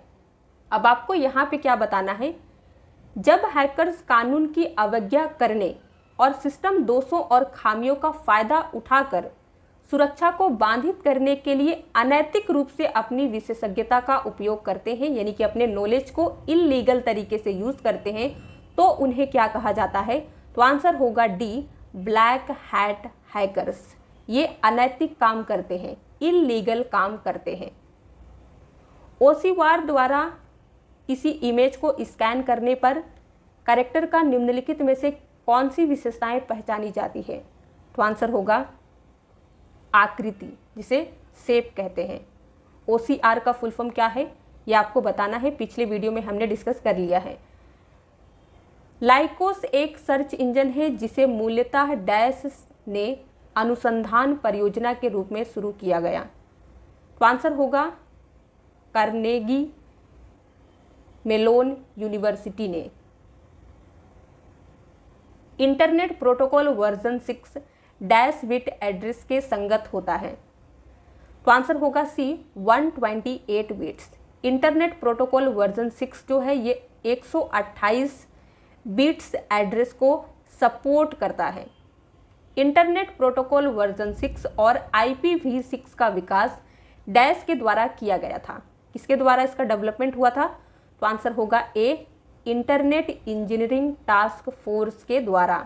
अब आपको यहाँ पे क्या बताना है? जब हैकर्स कानून की अवज्ञा करने और सिस्टम दोषों और खामियों का फायदा उठाकर सुरक्षा को बाधित करने के लिए अनैतिक रूप से अपनी विशेषज्ञता का उपयोग करते हैं, यानी कि अपने नॉलेज को इलीगल तरीके से यूज करते हैं, तो उन्हें क्या कहा जाता है? तो आंसर होगा डी, ब्लैक हैट हैकर्स। ये अनैतिक काम करते हैं, इलीगल काम करते हैं। ओसीवार द्वारा किसी इमेज को स्कैन करने पर कैरेक्टर का निम्नलिखित में से कौन सी विशेषताएं पहचानी जाती है? तो आंसर होगा आकृति, जिसे शेप कहते हैं। OCR का फुल फॉर्म क्या है ये आपको बताना है, पिछले वीडियो में हमने डिस्कस कर लिया है। लाइकोस एक सर्च इंजन है जिसे मूलतः डैश ने अनुसंधान परियोजना के रूप में शुरू किया गया। तो आंसर होगा कार्नेगी मेलोन यूनिवर्सिटी ने। Internet protocol version 6 dash bit address के संगत होता है। तो आंसर होगा सी 128 बिट्स। इंटरनेट प्रोटोकॉल वर्जन 6 जो है ये 128 बिट्स एड्रेस को सपोर्ट करता है। इंटरनेट प्रोटोकॉल वर्जन 6 और IPv6 का विकास डैश के द्वारा किया गया था। किसके द्वारा इसका डेवलपमेंट हुआ था? तो आंसर होगा ए इंटरनेट इंजीनियरिंग टास्क फोर्स के द्वारा।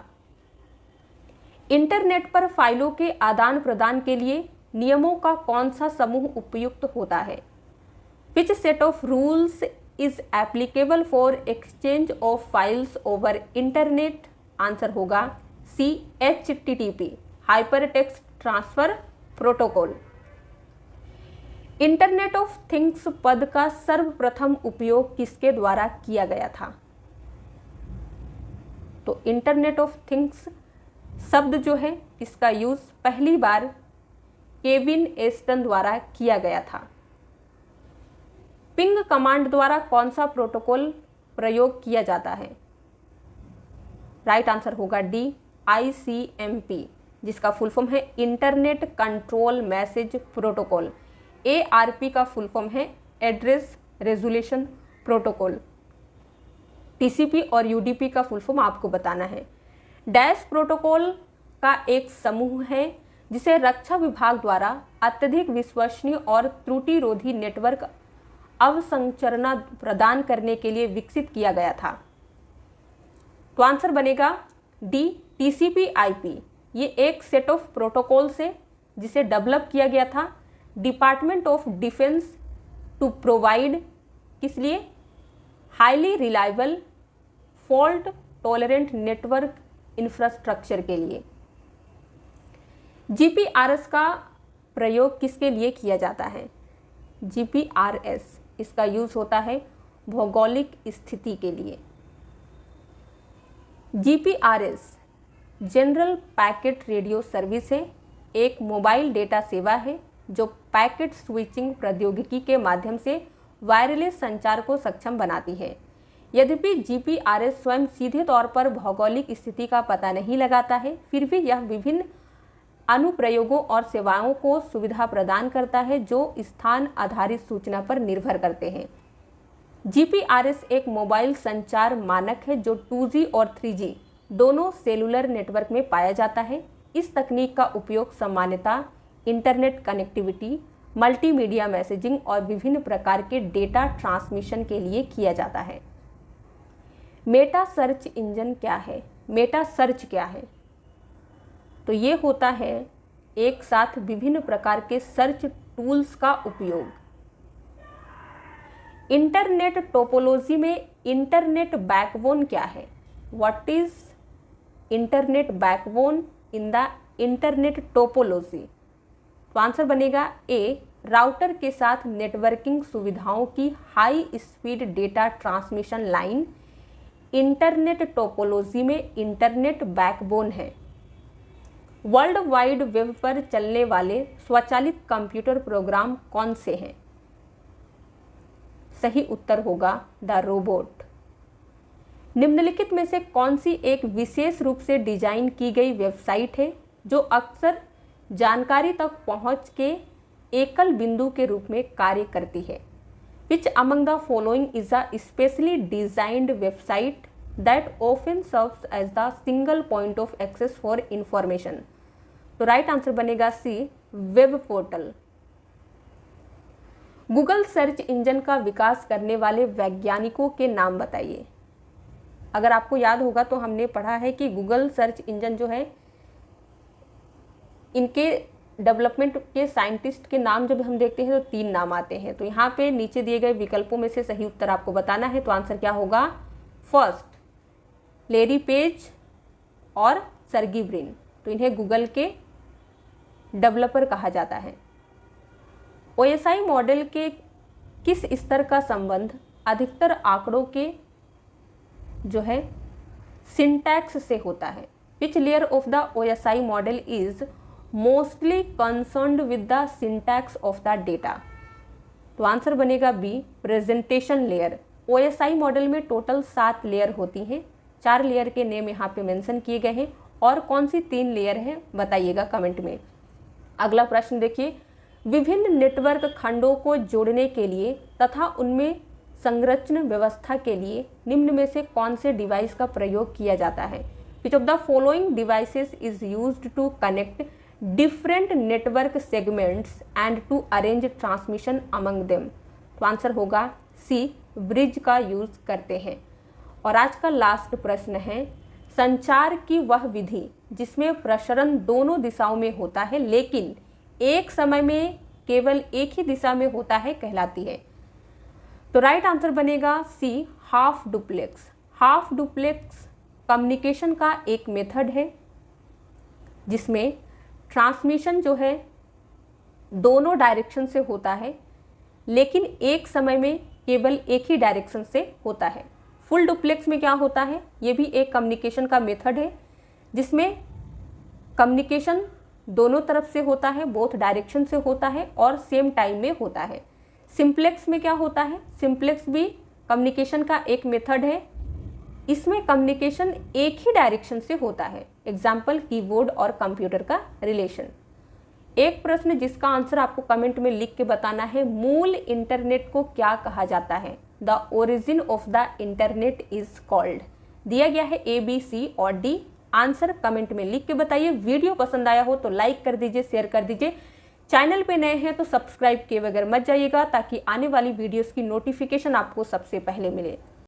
इंटरनेट पर फाइलों के आदान प्रदान के लिए नियमों का कौन सा समूह उपयुक्त होता है? Which set of rules is applicable for exchange of files over internet? Answer होगा C HTTP hyper text transfer protocol. Internet of things पद का सर्वप्रथम उपयोग किसके द्वारा किया गया था? तो इंटरनेट ऑफ थिंग्स शब्द जो है इसका यूज पहली बार केविन एस्टन द्वारा किया गया था। पिंग कमांड द्वारा कौन सा प्रोटोकॉल प्रयोग किया जाता है? राइट आंसर होगा डी ICMP, जिसका फुल फॉर्म है internet control message protocol. ARP का फुल फॉर्म है एड्रेस रेजोल्यूशन प्रोटोकॉल। TCP और UDP का फुल फॉर्म आपको बताना है। डैश प्रोटोकॉल का एक समूह है जिसे रक्षा विभाग द्वारा अत्यधिक विश्वसनीय और त्रुटिरोधी नेटवर्क अवसंरचना प्रदान करने के लिए विकसित किया गया था। तो आंसर बनेगा डी TCP/IP। ये एक सेट ऑफ प्रोटोकॉल से जिसे डेवलप किया गया था department of defence to provide किस लिए? Highly reliable fault tolerant network infrastructure के लिए। GPRS का प्रयोग किसके लिए किया जाता है? GPRS इसका यूज होता है भौगोलिक स्थिति के लिए। GPRS general packet radio service है, एक मोबाइल डेटा सेवा है जो पैकेट स्विचिंग प्रौद्योगिकी के माध्यम से वायरलेस संचार को सक्षम बनाती है। यद्यपि GPRS स्वयं सीधे तौर पर भौगोलिक स्थिति का पता नहीं लगाता है, फिर भी यह विभिन्न अनुप्रयोगों और सेवाओं को सुविधा प्रदान करता है जो स्थान आधारित सूचना पर निर्भर करते हैं। GPRS एक मोबाइल संचार मानक है जो 2G और 3G दोनों सेलुलर नेटवर्क में पाया जाता है। इस तकनीक का उपयोग सामान्यतः इंटरनेट कनेक्टिविटी, मल्टीमीडिया मैसेजिंग और विभिन्न प्रकार के डेटा ट्रांसमिशन के लिए किया जाता है। मेटा सर्च इंजन क्या है? मेटा सर्च क्या है? तो ये होता है एक साथ विभिन्न प्रकार के सर्च टूल्स का उपयोग। इंटरनेट टोपोलॉजी में इंटरनेट बैकबोन क्या है? What is internet backbone in the internet topology? तो आंसर बनेगा ए राउटर के साथ नेटवर्किंग सुविधाओं की high speed data transmission line internet topology में इंटरनेट बैकबोन है। वर्ल्ड वाइड वेब पर चलने वाले स्वचालित कंप्यूटर प्रोग्राम कौन से हैं? सही उत्तर होगा द रोबोट। निम्नलिखित में से कौन सी एक विशेष रूप से डिजाइन की गई वेबसाइट है जो अक्सर जानकारी तक पहुंच के एकल बिंदु के रूप में कार्य करती है? Which among the following is a specially designed website that often serves as the single point of access for information? तो राइट आंसर बनेगा C web portal. Google search engine का विकास करने वाले वैज्ञानिकों के नाम बताइए। अगर आपको याद होगा तो हमने पढ़ा है कि गूगल सर्च इंजन जो है इनके डेवलपमेंट के साइंटिस्ट के नाम जब हम देखते हैं तो 3 नाम आते हैं। तो यहाँ पे नीचे दिए गए विकल्पों में से सही उत्तर आपको बताना है। तो आंसर क्या होगा? फर्स्ट लेरी पेज और सर्गी ब्रिन। तो इन्हें गूगल के डेवलपर कहा जाता है। OSI मॉडल के किस स्तर का संबंध अधिकतर आंकड़ों के जो है सिंटैक्स से होता है। Which layer of the OSI model is mostly concerned with the syntax of the data. तो आंसर बनेगा B, presentation layer. OSI model में टोटल 7 लेयर होती हैं। 4 लेयर के नेम यहाँ पे मेंशन किए गए हैं, और कौन सी 3 लेयर हैं बताइएगा कमेंट में। अगला प्रश्न देखिए, विभिन्न नेटवर्क खंडों को जोड़ने के लिए तथा उनमें संरचना व्यवस्था के लिए निम्न में से कौन से डिवाइस का प्रयोग किया जाता है। Which of the following devices is used to connect different network segments and to arrange transmission among them. तो आंसर होगा सी, ब्रिज का यूज करते हैं। और आज का लास्ट प्रश्न है, संचार की वह विधि जिसमें प्रसरण दोनों दिशाओं में होता है लेकिन एक समय में केवल एक ही दिशा में होता है कहलाती है। तो राइट आंसर बनेगा C, half duplex. Half duplex communication का एक मेथड है जिसमें ट्रांसमिशन जो है दोनों डायरेक्शन से होता है लेकिन एक समय में केवल एक ही डायरेक्शन से होता है। फुल डुप्लेक्स में क्या होता है, ये भी एक कम्युनिकेशन का मेथड है जिसमें कम्युनिकेशन दोनों तरफ से होता है, बोथ डायरेक्शन से होता है और सेम टाइम में होता है। सिंप्लेक्स में क्या होता है, सिंप्लेक्स भी कम्युनिकेशन का एक मेथड है, इसमें कम्युनिकेशन एक ही डायरेक्शन से होता है। एग्जाम्पल कीबोर्ड और कंप्यूटर का रिलेशन। एक प्रश्न जिसका आंसर आपको कमेंट में लिख के बताना है, मूल इंटरनेट को क्या कहा जाता है। The origin of the internet is called. दिया गया है ए, बी, सी और डी। आंसर कमेंट में लिख के बताइए। वीडियो पसंद आया हो तो लाइक कर दीजिए, शेयर कर दीजिए। चैनल पे नए हैं तो सब्सक्राइब किए बगैर मत जाइएगा ताकि आने वाली वीडियोस की नोटिफिकेशन आपको सबसे पहले मिले।